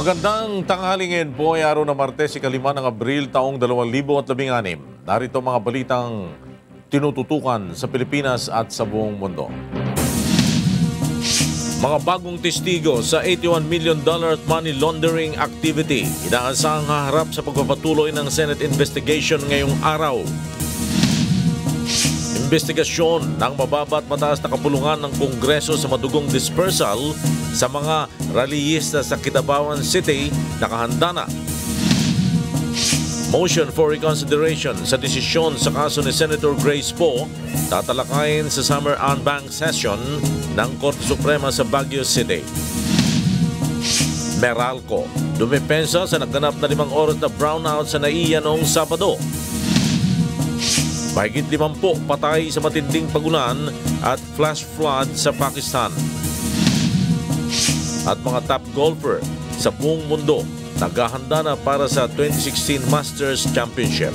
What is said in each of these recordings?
Magandang tanghalingin po ay araw na Martes, ika-5 ng Abril, taong 2016. Narito mga balitang tinututukan sa Pilipinas at sa buong mundo. Mga bagong testigo sa $81 million money laundering activity. Inaasahang haharap sa pagpapatuloy ng Senate investigation ngayong araw. Investigasyon ng mababa at mataas na kapulungan ng Kongreso sa madugong dispersal sa mga rallyista sa Kidapawan City nakahanda na. Motion for reconsideration sa desisyon sa kaso ni Senator Grace Poe tatalakayin sa Summer en-banc session ng Korte Suprema sa Baguio City. Meralco, dumepensa sa naganap na 5 oras na brownout sa NAIA noong Sabado. Mahigit 50 patay sa matinding pagulan at flash flood sa Pakistan. At mga top golfer sa buong mundo naghahanda na para sa 2016 Masters Championship.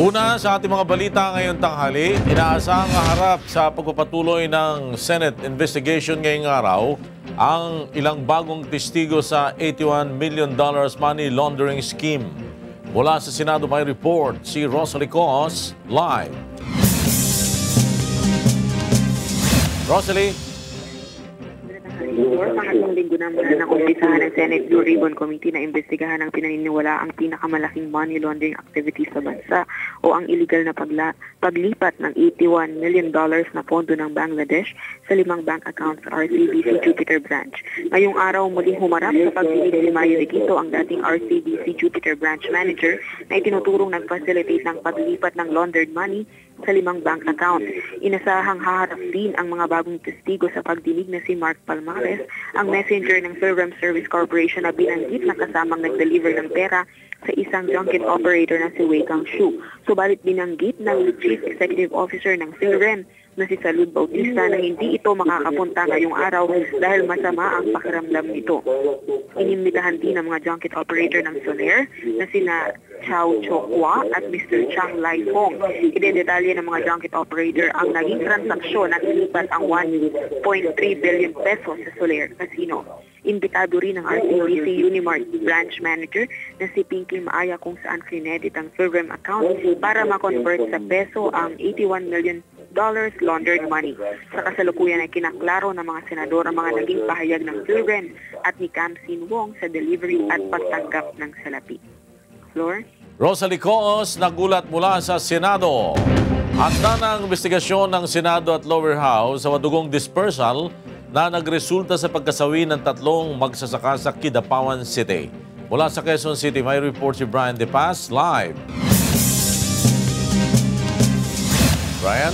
Una sa ating mga balita ngayong tanghali, inaasahang harap sa pagpapatuloy ng Senate investigation ngayong araw ang ilang bagong testigo sa $81 million money laundering scheme. Mula sa Senado may report si Rosalie Coos live. Rosalie. Pangatlong linggo na mula na umpisahan ng Senate Blue Ribbon Committee na imbestigahan ang pinaniniwala ang pinakamalaking money laundering activity sa bansa o ang illegal na paglipat ng $81 million na pondo ng Bangladesh sa 5 bank accounts sa RCBC Jupiter Branch. Ngayong araw muling humarap sa pagdinig si Mario Requito, ang dating RCBC Jupiter Branch Manager na itinuturong nag-facilitate ng paglipat ng laundered money sa 5 bank account. Inasahang haharap din ang mga bagong testigo sa pagdinig na si Mark Palmares, ang messenger ng PhilRem Service Corporation na binanggit na kasamang nag-deliver ng pera sa isang junket operator na si Wei Kang Shu. Subalit binanggit ng Chief Executive Officer ng PhilRem na si Salud Bautista na hindi ito makakapunta ngayong araw dahil masama ang pakiramdam nito. Inimbitahan din ang mga junket operator ng Soler na sina Chow Chokwa at Mr. Chang Lai Fong. Idedetalye ng mga junket operator ang naging transaksyon at ilipat ang 1.3 billion pesos sa Soler Casino. Imbitado rin ng RCBC Unimart Branch Manager na si Pinky Maaya kung saan credit ang PhilRem account para ma-convert sa peso ang $81 million laundered money. Sa kasalukuyan ay kinaklaro ng mga senador ang mga naging pahayag ng PhilRem at ni Cam Sin Wong sa delivery at pagtanggap ng salapi. Floor? Rosalie Coos nagulat mula sa Senado. Handa na ang investigasyon ng Senado at Lower House sa madugong dispersal na nagresulta sa pagkasawi ng 3 magsasaka sa Kidapawan City. Mula sa Quezon City, may report si Brian De Paz live. Brian?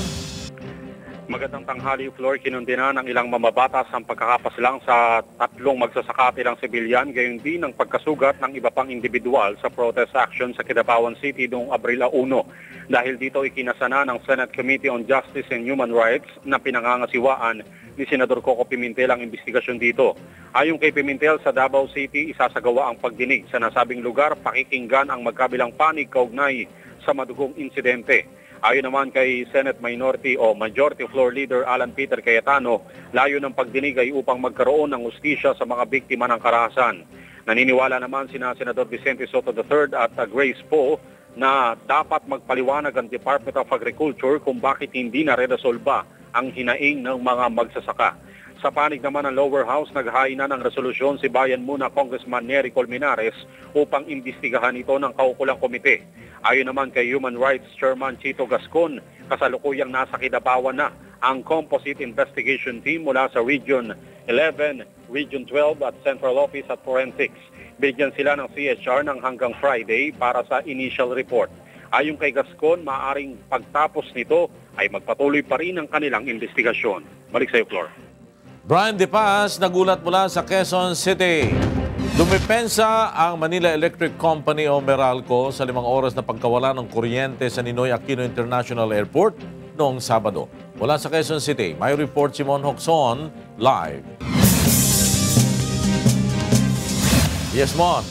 Magandang tanghali, Flor. Kinundina ng ilang mamabatas ang pagkakapaslang sa 3 magsasaka at ilang sibilyan, gayon din ang pagkasugat ng iba pang individual sa protest action sa Kidapawan City noong Abril 1. Dahil dito ikinasana ng Senate Committee on Justice and Human Rights na pinangangasiwaan ni Senador Coco Pimentel ang investigasyon dito. Ayon kay Pimentel, sa Davao City isasagawa ang pagdinig sa nasabing lugar, pakikinggan ang magkabilang panig kaugnay sa madugong insidente. Ayon naman kay Senate Minority o Majority Floor Leader Alan Peter Cayetano, layo ng pagdinig ay upang magkaroon ng hustisya sa mga biktima ng karahasan. Naniniwala naman sina Senador Vicente Soto III at Grace Poe na dapat magpaliwanag ang Department of Agriculture kung bakit hindi na-resolba ang hinaing ng mga magsasaka. Sa panig naman ng Lower House, naghain na ng resolusyon si Bayan Muna Congressman Nery Colmenares upang imbestigahan ito ng kaukulang komite. Ayon naman kay Human Rights Chairman Chito Gascon, kasalukuyang nasa Kidapawan na ang Composite Investigation Team mula sa Region 11, Region 12 at Central Office at Forensics. Bigyan sila ng CHR ng hanggang Friday para sa initial report. Ayon kay Gascon, maaaring pagtapos nito ay magpatuloy pa rin ang kanilang investigasyon. Balik sa iyo, Flor. Brian De Paz nagulat mula sa Quezon City. Dumepensa ang Manila Electric Company o Meralco sa 5 oras na pagkawala ng kuryente sa Ninoy Aquino International Airport noong Sabado. Mula sa Quezon City, may report si Mon Hocson live. Yes, Mon.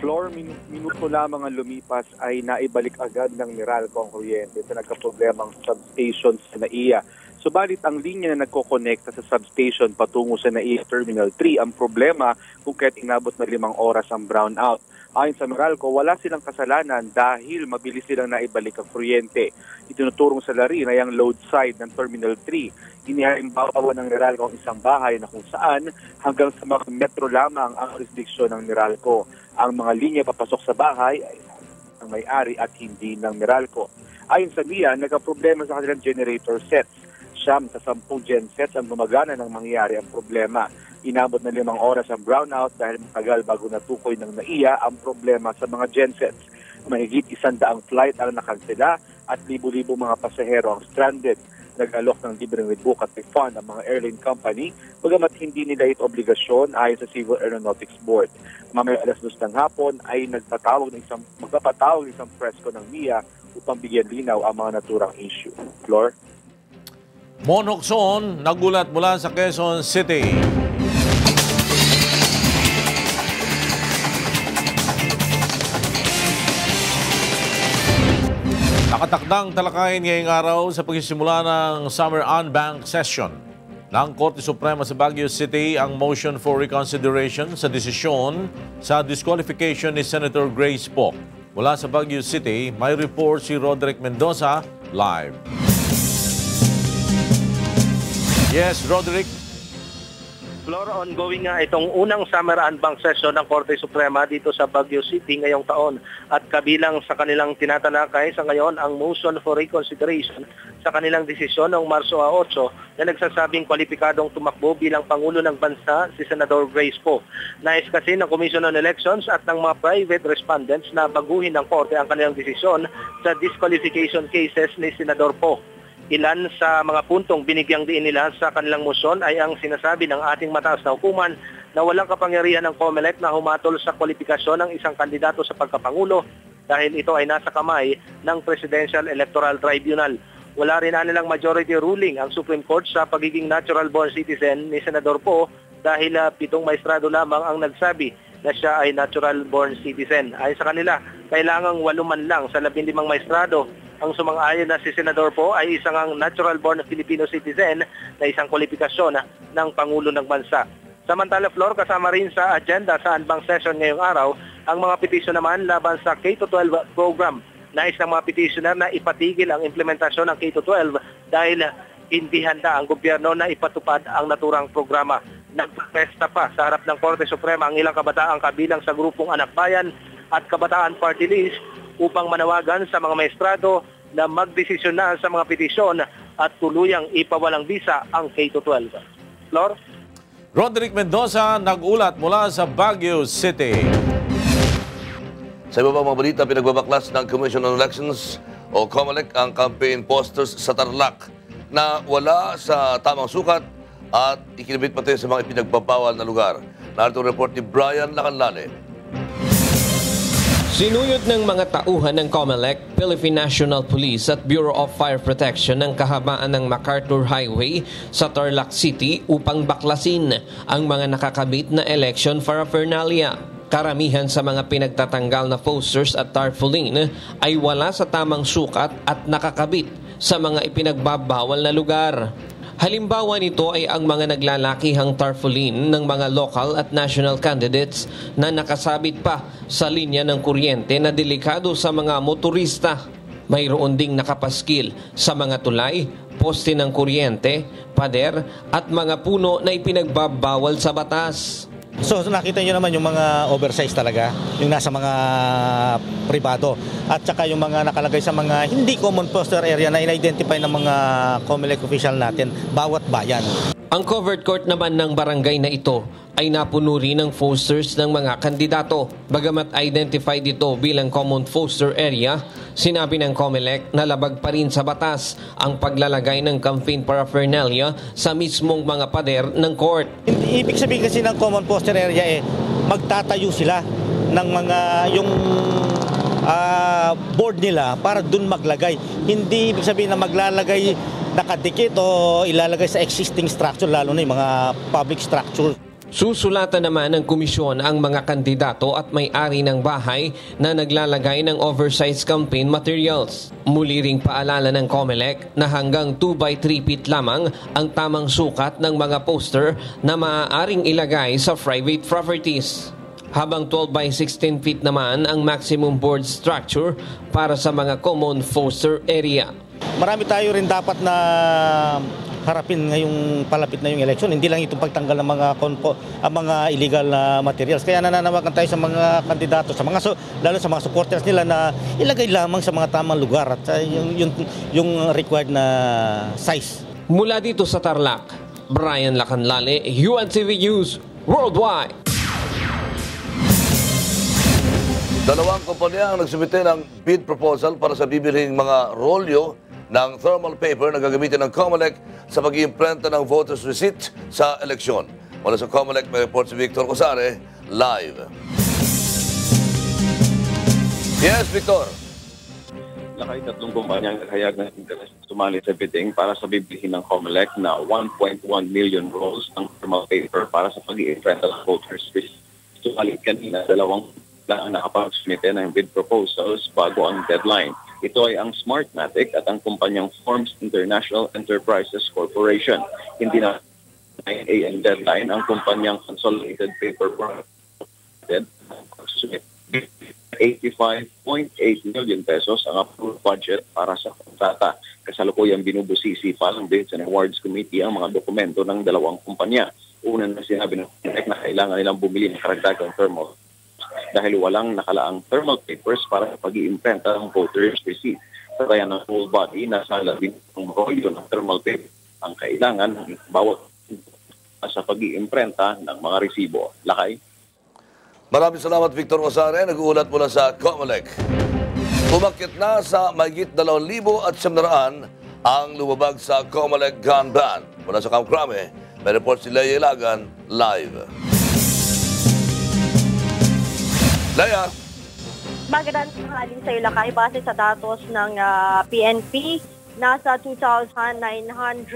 Floor, minuto lamang ang lumipas ay naibalik agad ng Meralco ang kuryente sa nagkaproblemang substation sa NAIA Subalit ang linya na nagkokonekta sa substation patungo sa NAIA Terminal 3 ang problema kung kaya't inabot na 5 oras ang brownout. Ayon sa Meralco, wala silang kasalanan dahil mabilis silang naibalik ang kuryente. Itinuturong sa larin ay ang load side ng Terminal 3. Inihalimbawa ng Meralco ang isang bahay na kung saan hanggang sa mga metro lamang ang jurisdiksyon ng Meralco. Ang mga linya papasok sa bahay ay ng may-ari at hindi ng Meralco. Ayon sa NIA, nagka-problema sa kanilang generator sets. 9 sa 10 gensets ang gumagana nang mangyari ang problema. Inabot na 5 oras ang brownout dahil matagal bago natukoy ng NAIA ang problema sa mga gensets. Mahigit 100 flight ang nakansela at libo-libo mga pasahero ang stranded. Nag-alok ng libreng rebook at refund ang mga airline company, bagamat hindi nila ito obligasyon ayon sa Civil Aeronautics Board. Mamaya alas 2 ng hapon ay magpapatawag ng isang presko ng NIA upang bigyan linaw ang mga naturang issue. Flor? Mon Hocson, nagulat mula sa Quezon City. Nakatakdang talakayin ngayong araw sa pagsisimula ng Summer On-Bank Session ng Korte Suprema sa Baguio City ang motion for reconsideration sa desisyon sa disqualification ni Senator Grace Poe. Mula sa Baguio City, may report si Roderick Mendoza live. Yes, Roderick. Flor, ongoing nga itong unang Summer On-Bank Session ng Korte Suprema dito sa Baguio City ngayong taon at kabilang sa kanilang tinatalakay sa ngayon ang motion for reconsideration sa kanilang desisyon noong Marso 8 na nagsasabing kwalipikadong tumakbo bilang Pangulo ng Bansa si Senador Grace Poe. Nais kasi ng Commission on Elections at ng mga private respondents na baguhin ng Korte ang kanilang desisyon sa disqualification cases ni Senador Poe. Ilan sa mga puntong binigyang diin nila sa kanilang motion ay ang sinasabi ng ating mataas na hukuman na walang kapangyarihan ng COMELEC na humatol sa kwalifikasyon ng isang kandidato sa pagkapangulo dahil ito ay nasa kamay ng Presidential Electoral Tribunal. Wala rin nilang majority ruling ang Supreme Court sa pagiging natural born citizen ni Senador Poe dahil 7 maestrado lamang ang nagsabi na siya ay natural born citizen. Ayon sa kanila, kailangang 8 man lang sa 15 maestrado ang sumang-ayon na si Senador Poe ay isang natural-born Filipino citizen na isang kwalifikasyon ng Pangulo ng Bansa. Samantala, Flor, kasama rin sa agenda sa Anbang Session ngayong araw ang mga petisyon naman laban sa K-12 program. Nais ng mga petitioner na ipatigil ang implementasyon ng K-12 dahil hindi handa ang gobyerno na ipatupad ang naturang programa. Nagprotesta pa sa harap ng Korte Suprema ang ilang kabataang kabilang sa grupong Anak Bayan at Kabataan Party List upang manawagan sa mga maestrado na magdesisyon na sa mga petisyon at tuluyang ipawalang bisa ang K-12. Flor? Roderick Mendoza, nag-ulat mula sa Baguio City. Sa iba pang mga balita, pinagbabaklas ng Commission on Elections o COMELEC ang campaign posters sa Tarlac na wala sa tamang sukat at ikinabit pati sa mga ipinagbabawal na lugar. Narito ang report ni Brian Lacanlane. Sinuyod ng mga tauhan ng COMELEC, Philippine National Police at Bureau of Fire Protection ang kahabaan ng MacArthur Highway sa Tarlac City upang baklasin ang mga nakakabit na election paraphernalia. Karamihan sa mga pinagtatanggal na posters at tarpaulin ay wala sa tamang sukat at nakakabit sa mga ipinagbabawal na lugar. Halimbawa nito ay ang mga naglalakihang tarpaulin ng mga local at national candidates na nakasabit pa sa linya ng kuryente na delikado sa mga motorista. Mayroon ding nakapaskil sa mga tulay, poste ng kuryente, pader at mga puno na ipinagbabawal sa batas. So nakita nyo naman yung mga oversize talaga, yung nasa mga pribado at saka yung mga nakalagay sa mga hindi common poster area na in-identify ng mga COMELEC official natin, bawat bayan. Ang covered court naman ng barangay na ito ay napuno rin ng posters ng mga kandidato. Bagamat identified ito bilang common poster area, sinabi ng COMELEC na labag pa rin sa batas ang paglalagay ng campaign paraphernalia sa mismong mga pader ng court. Ibig sabihin kasi ng common poster area magtatayo sila ng mga yung board nila para dun maglagay. Hindi ibig sabihin na maglalagay nakadikit o ilalagay sa existing structure, lalo na yung mga public structure. Susulatan naman ng komisyon ang mga kandidato at may-ari ng bahay na naglalagay ng oversized campaign materials. Muli ring paalala ng COMELEC na hanggang 2x3 feet lamang ang tamang sukat ng mga poster na maaaring ilagay sa private properties. Habang 12x16 feet naman ang maximum board structure para sa mga common poster area. Marami tayo rin dapat na harapin ngayong palapit na yung election. Hindi lang itong pagtanggal ng mga illegal na materials. Kaya nananawagan tayo sa mga kandidato, lalo sa mga supporters nila na ilagay lamang sa mga tamang lugar at yung required na size. Mula dito sa Tarlac, Brian Lacanlale, UNTV News Worldwide. Dalawang kumpanya ang nagsumite ng bid proposal para sa bibilhing mga rolyo ng thermal paper na gagamitin ng COMELEC sa pag-iimprenta ng voters' receipt sa eleksyon. Mula sa COMELEC, may report si Victor Cosare, live. Yes, Victor. Lakay tatlong kumpanya ang naghayag ng interes sumali sa bidding para sa bibilihin ng COMELEC na 1.1 million rolls ng thermal paper para sa pag-iimprenta ng voters' receipt. Sumali kanina, dalawang ang nakapag-submite ng bid proposals bago ang deadline. Ito ay ang Smartmatic at ang kumpanyang Forms International Enterprises Corporation. Hindi na 9 AM deadline ang kumpanyang Consolidated Paper Project. 85.8 million pesos ang approved budget para sa kontrata. Kasalukuyang binubusisi pa ng Bids and Awards Committee ang mga dokumento ng dalawang kumpanya. Una na sinabi ng COMELEC na kailangan nilang bumili ng karagdagang thermal dahil walang nakalaang thermal papers para sa pag-iimprenta ng voters' receipt. Kaya ng full body na sa 10 rolyo ng thermal paper ang kailangan ng bawat sa pag-iimprenta ng mga resibo. Lakay. Maraming salamat, Victor Cosare. Nag-uulat mula sa COMELEC. Umakyat na sa mahigit 2,700 ang lumabag sa COMELEC gun ban. Mula sa Camp Crame, may report si Leia Ilagan, live. Leia. Magandang tanghali sa iyo, Lakay. Base sa datos ng PNP, nasa 2,945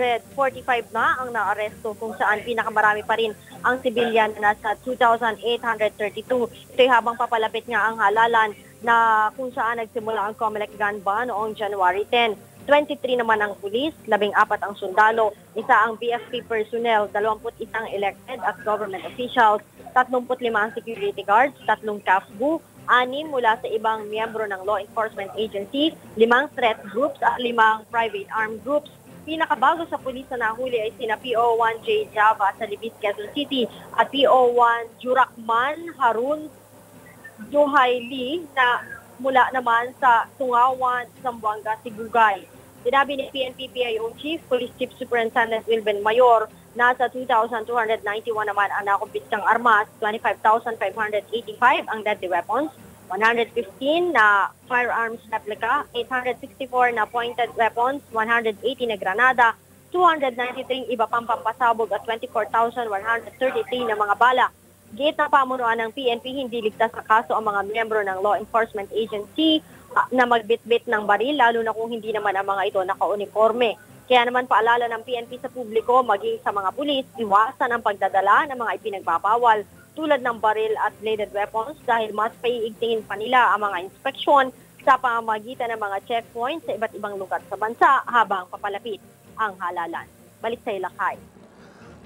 na ang naaresto kung saan pinakamarami pa rin ang sibilyan na nasa 2,832. Ito'y habang papalapit nga ang halalan na kung saan nagsimula ang COMELEC gun ban noong January 10. 23 naman ang pulis, 14 ang sundalo, isa ang BFP personnel, 21 elected at government officials, 35 ang security guards, 3 CAFGU, 6 mula sa ibang miyembro ng law enforcement agency, 5 threat groups at 5 private armed groups. Pinakabago sa pulis na nahuli ay sina PO1J Java sa Libis, Quezon City at PO1 Jurakman Harun Juhaili na mula naman sa Tungawan, Zamboanga, Sigugay. Sinabi ni PNP PIO Chief, Police Chief Superintendent Wilben Mayor, nasa 2,291 naman ang nakumpiskang armas, 25,585 ang deadly weapons, 115 na firearms replica, 864 na pointed weapons, 180 na granada, 293 iba pang pampasabog at 24,133 na mga bala. Gate na pamunuan ng PNP, hindi ligtas sa kaso ang mga miyembro ng law enforcement agency na magbitbit ng baril, lalo na kung hindi naman ang mga ito naka-uniforme. Kaya naman paalala ng PNP sa publiko, maging sa mga pulis, iwasan ang pagdadala ng mga ipinagbabawal tulad ng baril at bladed weapons dahil mas paiigtingin pa nila ang mga inspeksyon sa pamamagitan ng mga checkpoints sa iba't ibang lugar sa bansa habang papalapit ang halalan. Balik sa Ilakay.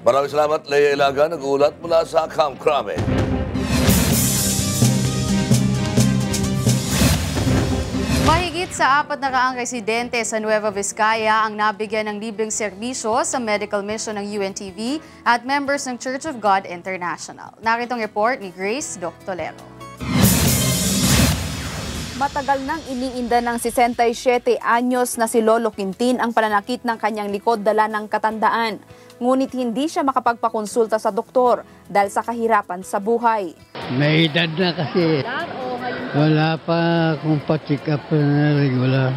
Maraming salamat, Leia Ilagan. Nag-uulat mula sa Camp Crame. Mahigit sa 400 residente sa Nueva Vizcaya ang nabigyan ng libreng serbisyo sa medical mission ng UNTV at members ng Church of God International. Narito ang report ni Grace Doctolero. Matagal nang iniinda ng 67 anyos na si Lolo Quintin ang pananakit ng kanyang likod dala ng katandaan. Ngunit hindi siya makapagpakonsulta sa doktor dahil sa kahirapan sa buhay. May edad na kasi. Wala pa akong pa-check up na regular.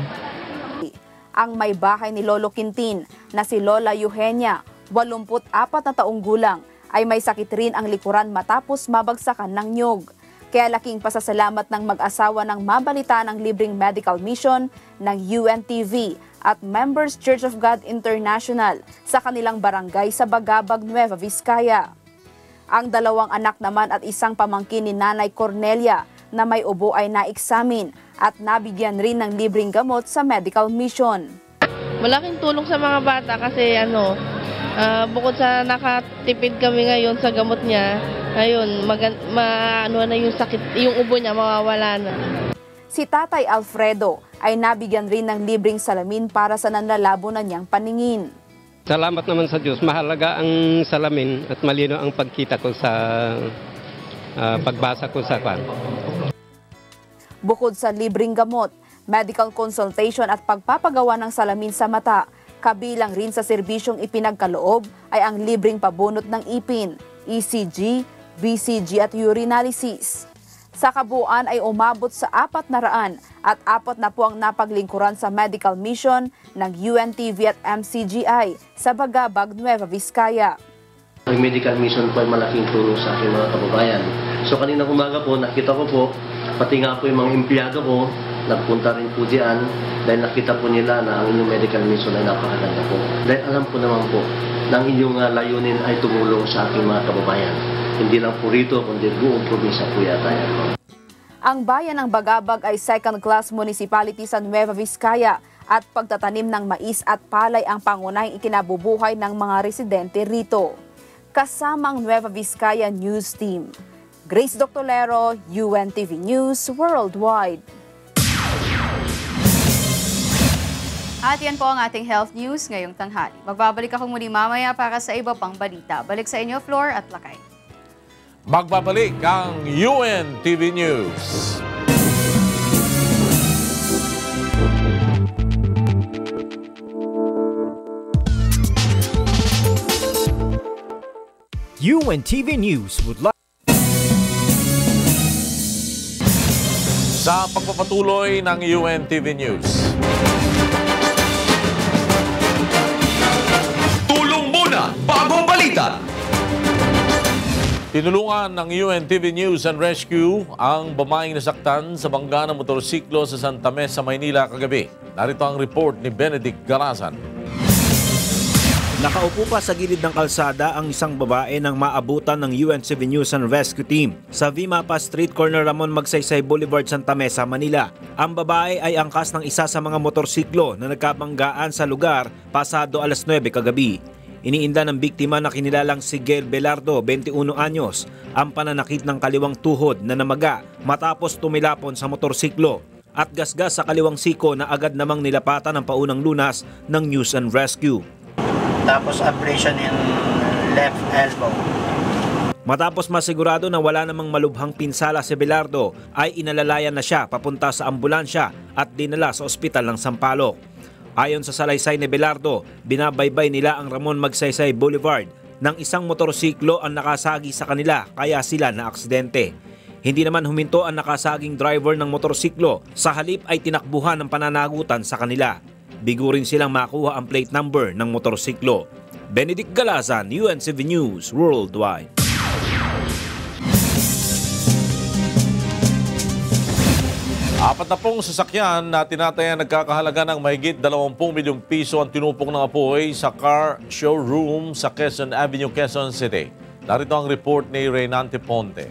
Ang may bahay ni Lolo Quintin na si Lola Eugenia, 84 na taong gulang, ay may sakit rin ang likuran matapos mabagsakan ng nyog. Kaya laking pasasalamat ng mag-asawa ng mabalita ng libreng medical mission ng UNTV at Members Church of God International sa kanilang barangay sa Bagabag, Nueva Vizcaya. Ang 2 anak naman at isang pamangkin ni Nanay Cornelia na may ubo ay na-examine at nabigyan rin ng libreng gamot sa medical mission. Malaking tulong sa mga bata kasi bukod sa nakatipid kami ngayon sa gamot niya, ayun, na yung sakit, yung ubo niya mawawala na. Si Tatay Alfredo ay nabigyan rin ng libreng salamin para sa nanlalabo na niyang paningin. Salamat naman sa Diyos. Mahalaga ang salamin at malino ang pagkita ko sa pagbasa ko sa kwan. Bukod sa libreng gamot, medical consultation at pagpapagawa ng salamin sa mata, kabilang rin sa serbisyong ipinagkaloob ay ang libreng pabunot ng ipin, ECG, BCG at urinalysis. Sa kabuuan ay umabot sa 400 at 4 na po ang napaglingkuran sa medical mission ng UNTV at MCGI sa Bagabag, Nueva Vizcaya. Ang medical mission po ay malaking tulong sa aking mga kababayan. So kanina umaga po, nakita ko po, pati nga po yung mga empleyado ko, nagpunta rin po diyan dahil nakita po nila na ang inyong medical mission ay napakaganda po. Dahil alam po naman po na ang inyong layunin ay tumulong sa aking mga kababayan. Hindi lang po rito, kundi buong probinsya po yata yan. Ang bayan ng Bagabag ay second-class municipality sa Nueva Vizcaya at pagtatanim ng mais at palay ang pangunahing ikinabubuhay ng mga residente rito. Kasama ang Nueva Vizcaya News Team. Grace Doctolero, UNTV News Worldwide. At yan po ang ating health news ngayong tanghali. Magbabalik ako muli mamaya para sa iba pang balita. Balik sa inyo, Flor at Lakay. Magbabalik ang UNTV News. UNTV News would like sa pagpapatuloy ng UNTV News. Tulong muna bago balita. Tinulungan ng UNTV News and Rescue ang babaeng nasaktan sa bangga ng motorsiklo sa Santa Mesa, Maynila kagabi. Narito ang report ni Benedict Garazan. Nakaupo pa sa gilid ng kalsada ang isang babae nang maabutan ng UNTV News and Rescue Team sa Vimapa Street, corner Ramon Magsaysay Boulevard, Santa Mesa, Manila. Ang babae ay angkas ng isa sa mga motorsiklo na nagkabanggaan sa lugar pasado 9:00 kagabi. Iniinda ng biktima na kinilalang si Gail Belardo, 21 anyos, ang pananakit ng kaliwang tuhod na namaga matapos tumilapon sa motorsiklo at gasgas sa kaliwang siko na agad namang nilapatan ng paunang lunas ng News and Rescue. Tapos abrasion in left elbow. Matapos masigurado na wala namang malubhang pinsala si Belardo, ay inalalayan na siya papunta sa ambulansya at dinala sa ospital ng Sampaloc. Ayon sa salaysay ni Belardo, binabaybay nila ang Ramon Magsaysay Boulevard nang isang motorsiklo ang nakasagi sa kanila kaya sila na-aksidente. Hindi naman huminto ang nakasaging driver ng motorsiklo, sa halip ay tinakbuhan ng pananagutan sa kanila. Bigo rin silang makuha ang plate number ng motorsiklo. Benedict Galazan, UNTV News Worldwide. Apat na pong sasakyan na tinataya nagkakahalaga ng mahigit 20 milyong piso ang tinupok ng apoy sa car showroom sa Quezon Avenue, Quezon City. Narito ang report ni Reynante Ponte.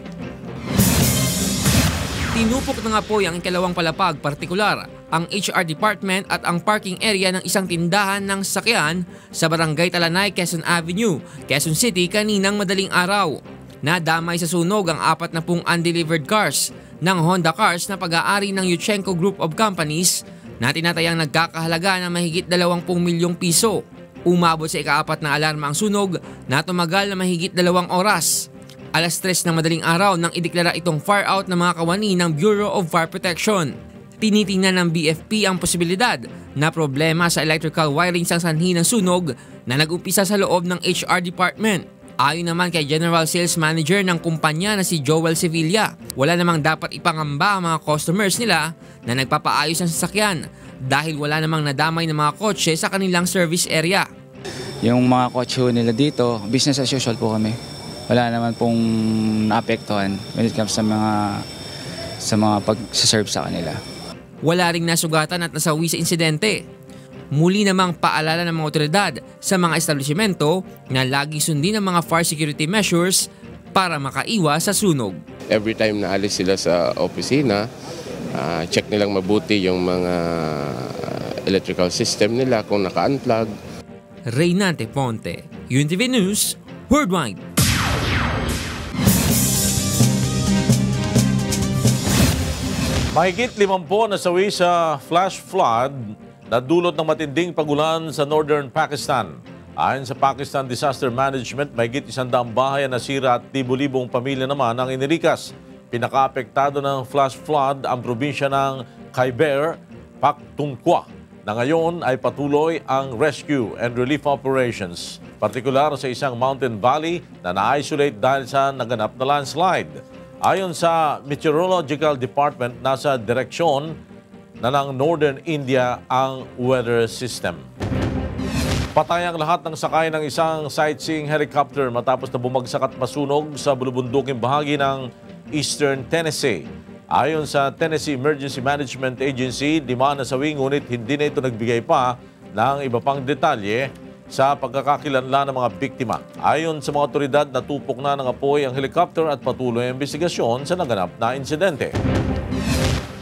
Tinupok ng apoy ang ikalawang palapag, partikular ang HR department at ang parking area ng isang tindahan ng sasakyan sa Barangay Talanay, Quezon Avenue, Quezon City kaninang madaling araw. Nadamay sa sunog ang 40 undelivered cars ng Honda Cars na pag-aari ng Yuchenko Group of Companies na tinatayang nagkakahalaga ng mahigit 20 milyong piso. Umabot sa ika-4 na alarma ang sunog na tumagal na mahigit 2 oras. 3:00 ng madaling araw nang ideklara itong fire out ng mga kawani ng Bureau of Fire Protection. Tinitingnan ng BFP ang posibilidad na problema sa electrical wiring sa sanhi ng sunog na nag-umpisa sa loob ng HR department. Ayon naman kay General Sales Manager ng kumpanya na si Joel Sevilla, wala namang dapat ipangamba ang mga customers nila na nagpapaayos ng sasakyan dahil wala namang nadamay ng mga kotse sa kanilang service area. Yung mga kotse nila dito, business as usual po kami. Wala naman pong naapektuhan when it comes sa mga pag-serve sa kanila. Wala ring nasugatan at nasawi sa insidente. Muli namang paalala ng mga otoridad sa mga establishmento na lagi sundin ang mga fire security measures para makaiwas sa sunog. Every time na alis sila sa opisina, check nilang mabuti yung mga electrical system nila kung naka-unplug. Reynante Ponte, UNTV News, Worldwide. Mahigit 50 nasawi sa flash flood na dulot ng matinding pagulan sa northern Pakistan. Ayon sa Pakistan Disaster Management, mahigit 100 bahay ang nasira at libo-libong pamilya naman ang inilikas. Pinaka-apektado ng flash flood ang probinsya ng Khyber Pakhtunkhwa na ngayon ay patuloy ang rescue and relief operations, partikular sa isang mountain valley na na-isolate dahil sa naganap na landslide. Ayon sa Meteorological Department, nasa direksyon na ng Northern India ang weather system. Patay ang lahat ng sakay ng isang sightseeing helicopter matapos na bumagsak at masunog sa bulubunduking bahagi ng Eastern Tennessee. Ayon sa Tennessee Emergency Management Agency, 5 nasawi ngunit hindi na ito nagbigay pa ng iba pang detalye sa pagkakakilanlan ng mga biktima. Ayon sa mga otoridad, natupok na ng apoy ang helicopter at patuloy ang investigasyon sa naganap na insidente.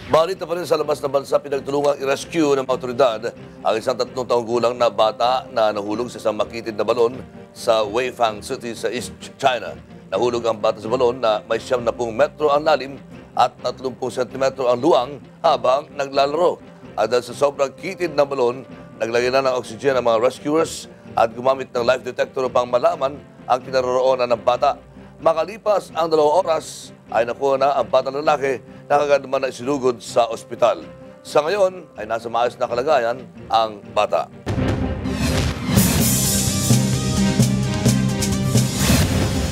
Balita pa rin sa labas ng bansa, pinagtulungang i-rescue ng mga otoridad ang isang 3 taong gulang na bata na nahulog sa isang makitid na balon sa Weifang City sa East China. Nahulog ang bata sa balon na may 70 metro ang lalim at 30 sentimetro ang luwang habang naglalaro. At dahil sa sobrang kitid ng balon, naglagay na ng oxygen ang mga rescuers at gumamit ng life detector upang malaman ang kinaroroonan ng bata. Makalipas ang 2 oras, ay nakuha na ang batang lalaki na kagad naman na isinugod sa ospital. Sa ngayon, ay nasa maayos na kalagayan ang bata.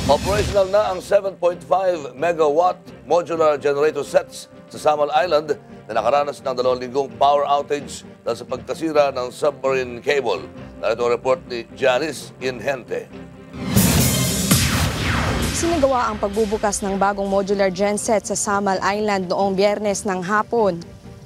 Operational na ang 7.5 megawatt modular generator sets sa Samal Island na nakaranas ng 2 linggong power outage dahil sa pagkasira ng submarine cable. Narito ang report ni Janice Inhente. Sinagawa ang pagbubukas ng bagong modular genset sa Samal Island noong Biyernes ng hapon.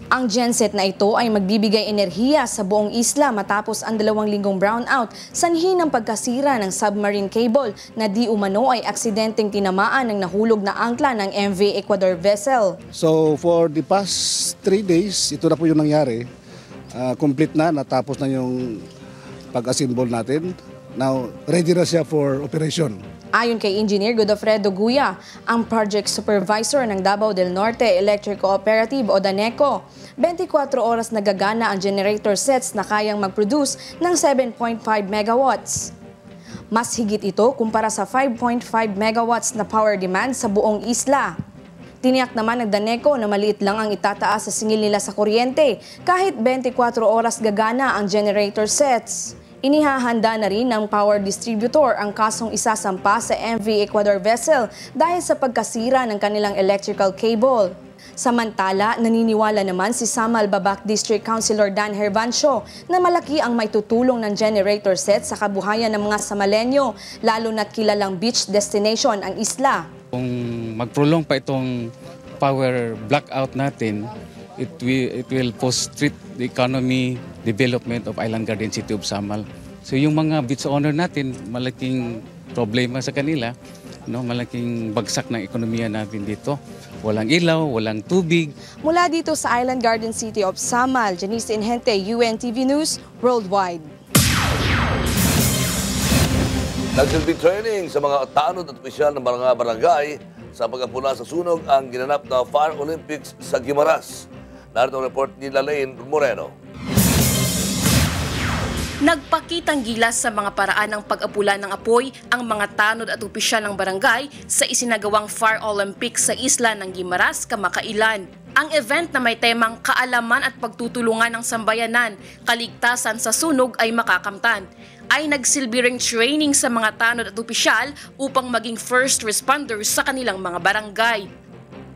Ang genset na ito ay magbibigay enerhiya sa buong isla matapos ang 2 linggong brownout sanhi ng pagkasira ng submarine cable na di umano ay aksidenteng tinamaan ng nahulog na angkla ng MV Ecuador vessel. So for the past 3 days, ito na po yung nangyari. Complete na, natapos na yung pag-assemble natin. Now, ready na siya for operation. Ayon kay Engineer Godofredo Guya, ang project supervisor ng Davao del Norte Electric Cooperative o DANECO, 24 oras nagagana ang generator sets na kayang mag-produce ng 7.5 megawatts. Mas higit ito kumpara sa 5.5 megawatts na power demand sa buong isla. Tiniyak naman ng DANECO na maliit lang ang itataas sa singil nila sa kuryente kahit 24 oras gagana ang generator sets. Inihahanda na rin ng power distributor ang kasong isasampa sa MV Ecuador vessel dahil sa pagkasira ng kanilang electrical cable. Samantala, naniniwala naman si Samal Babac District Councilor Dan Hervancio na malaki ang maitutulong ng generator set sa kabuhayan ng mga Samalenyo, lalo na't kilalang beach destination ang isla. Kung mag-prolong pa itong power blackout natin, it will frustrate the economy development of Island Garden City of Samal. So yung mga beach owner natin, malaking problema sa kanila, no? Malaking bagsak ng ekonomiya natin dito. Walang ilaw, walang tubig. Mula dito sa Island Garden City of Samal, Janice Inhente, UNTV News, Worldwide. Nagsilbing training sa mga tanod at opisyal ng mga barangay sa pagkapula sa sunog ang ginanap na Fire Olympics sa Guimaras. Narito ang report ni Lalaine Moreno. Nagpakitang gilas sa mga paraan ng pag-apula ng apoy ang mga tanod at opisyal ng barangay sa isinagawang Fire Olympics sa isla ng Guimaras, kamakailan. Ang event na may temang kaalaman at pagtutulungan ng sambayanan, kaligtasan sa sunog ay makakamtan, ay nagsilbi ring training sa mga tanod at opisyal upang maging first responders sa kanilang mga barangay.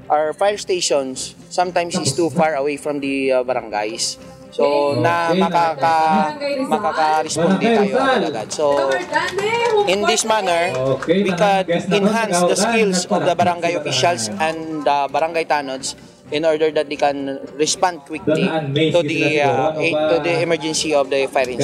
Our fire stations sometimes is too far away from the barangays. So, na makaka-responde tayo agad. So, in this manner, we can enhance the skills of the barangay officials and the barangay tanods in order that they can respond quickly to the emergency of the fire.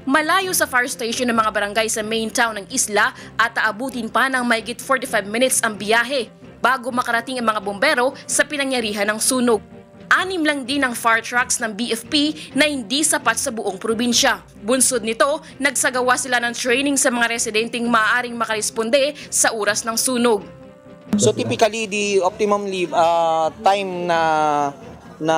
Malayo sa fire station ng mga barangay sa main town ng isla at aabutin pa ng mahigit 45 minutes ang biyahe bago makarating ang mga bombero sa pinangyarihan ng sunog. 6 lang din ang fire trucks ng BFP na hindi sapat sa buong probinsya. Bunsod nito, nagsagawa sila ng training sa mga residenteng maaaring makaresponde sa oras ng sunog. So typically, the optimum time na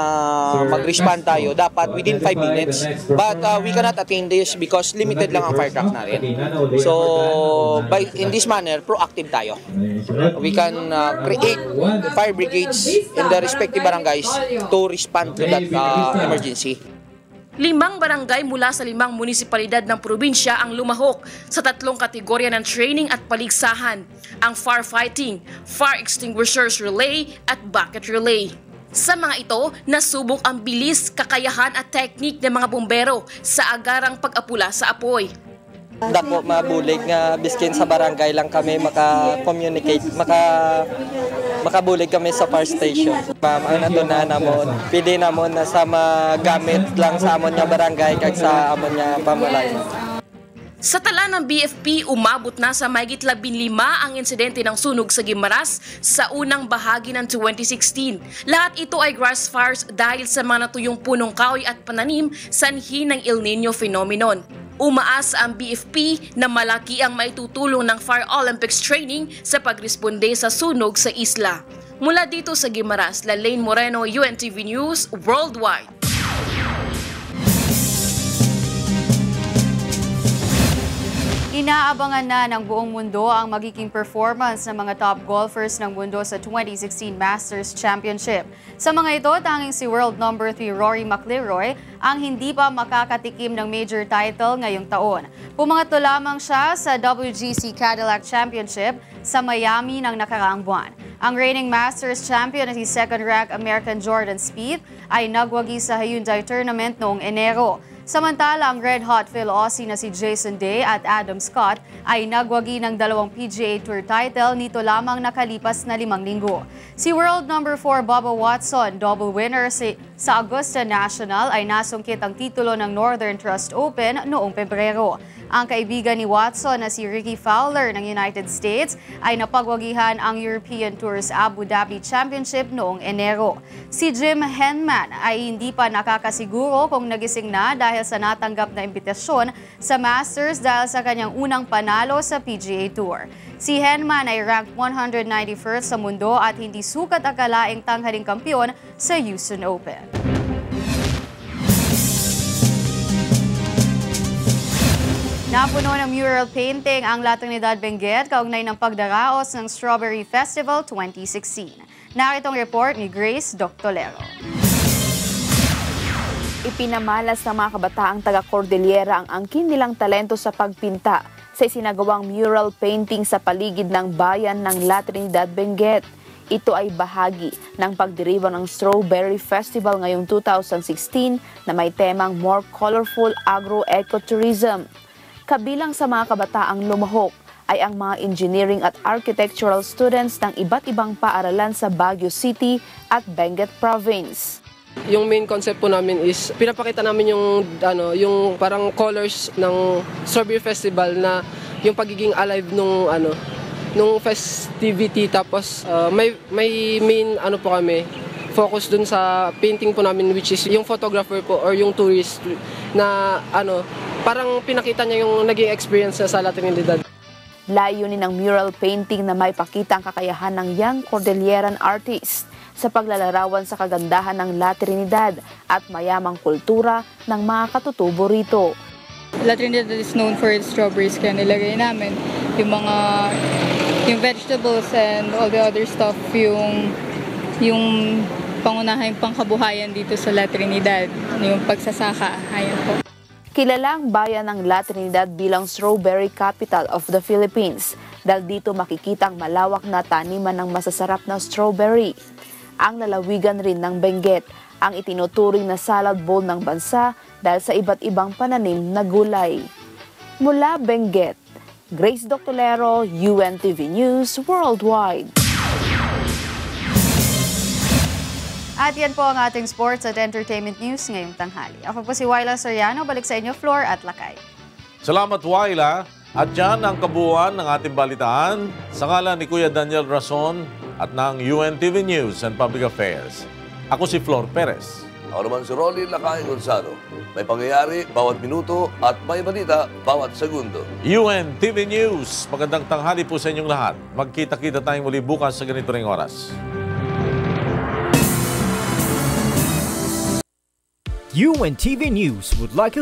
mag-respond tayo, dapat within 5 minutes. But we cannot attain this because limited lang ang fire truck natin. So in this manner, proactive tayo. We can create fire brigades in the respective barangays to respond to that emergency. 5 barangay mula sa 5 munisipalidad ng probinsya ang lumahok sa 3 kategorya ng training at paligsahan, ang firefighting, fire extinguishers relay at bucket relay. Sa mga ito, nasubok ang bilis, kakayahan at teknik ng mga bombero sa agarang pag-apula sa apoy. Dako mabulig nga biskin sa barangay lang kami maka-communicate, makabulig kami sa fire station. Ma'am, ang natunan namon, pili namon na sa magamit lang sa amon nga barangay kag sa amon nga pamalayan. Sa tala ng BFP, umabot na sa mahigit 15 ang insidente ng sunog sa Guimaras sa unang bahagi ng 2016. Lahat ito ay grass fires dahil sa mga natuyong punong kahoy at pananim sanhi ng El Nino phenomenon. Umaasa ang BFP na malaki ang maitutulong ng Fire Olympics training sa pagresponde sa sunog sa isla. Mula dito sa Guimaras, Lalaine Moreno, UNTV News Worldwide. Inaabangan na ng buong mundo ang magiging performance ng mga top golfers ng mundo sa 2016 Masters Championship. Sa mga ito, tanging si world number 3 Rory McIlroy ang hindi pa makakatikim ng major title ngayong taon. Pumangatlo lamang siya sa WGC Cadillac Championship sa Miami ng nakaraang buwan. Ang reigning Masters champion na si second-ranked American Jordan Spieth ay nagwagi sa Hyundai Tournament noong Enero. Samantala, ang red-hot Phil Aussie na si Jason Day at Adam Scott ay nagwagi ng 2 PGA Tour title nito lamang nakalipas na 5 linggo. Si world number 4 Bubba Watson, double winner sa Augusta National, ay nasungkit ang titulo ng Northern Trust Open noong Pebrero. Ang kaibigan ni Watson na si Ricky Fowler ng United States ay napagwagihan ang European Tour's Abu Dhabi Championship noong Enero. Si Jim Henman ay hindi pa nakakasiguro kung nagising na dahil sa natanggap na imbitasyon sa Masters dahil sa kanyang unang panalo sa PGA Tour. Si Henman ay ranked 191st sa mundo at hindi sukat akalaing tanghaling kampiyon sa Houston Open. Napuno ng mural painting ang La Trinidad Benguet kaugnay ng pagdaraos ng Strawberry Festival 2016. Naritong report ni Grace Doctolero. Ipinamalas ng mga kabataang taga-Cordillera ang angkin nilang talento sa pagpinta sa isinagawang mural painting sa paligid ng bayan ng La Trinidad Benguet. Ito ay bahagi ng pagdiriwang ng Strawberry Festival ngayong 2016 na may temang More Colorful Agro-Ecotourism. Kabilang sa mga kabataang lumahok ay ang mga engineering at architectural students ng iba't ibang paaralan sa Baguio City at Benguet Province. Yung main concept po namin is pinapakita namin yung parang colors ng Strawberry Festival na yung pagiging alive nung festivity, tapos may main po kami focus dun sa painting po namin, which is yung photographer po or yung tourist na parang pinakita niya yung naging experience sa La Trinidad. Layunin ng mural painting na may pakita ang kakayahan ng young Cordilleran artist sa paglalarawan sa kagandahan ng La Trinidad at mayamang kultura ng mga katutubo rito. La Trinidad is known for its strawberries, kaya nilagay namin yung vegetables and all the other stuff, yung pangunahing pangkabuhayan dito sa La Trinidad, yung pagsasaka. Ayan po. Kilala ang bayan ng La Trinidad bilang Strawberry Capital of the Philippines dahil dito makikita ang malawak na taniman ng masasarap na strawberry. Ang lalawigan rin ng Benguet ang itinuturing na salad bowl ng bansa dahil sa iba't ibang pananim na gulay. Mula Benguet, Grace Doctolero, UNTV News Worldwide. At yan po ang ating sports at entertainment news ngayong tanghali. Ako po si Wyla Soriano. Balik sa inyo, Flor at Lakay. Salamat, Wyla. At yan ang kabuuan ng ating balitaan sa ngalan ni Kuya Daniel Rason at ng UNTV News and Public Affairs. Ako si Flor Perez. Ako naman si Rolly Lakay Gonzalo. May pangyayari bawat minuto at may balita bawat segundo. UNTV News. Magandang tanghali po sa inyong lahat. Magkita-kita tayong muli bukas sa ganito ring oras. UNTV News would like to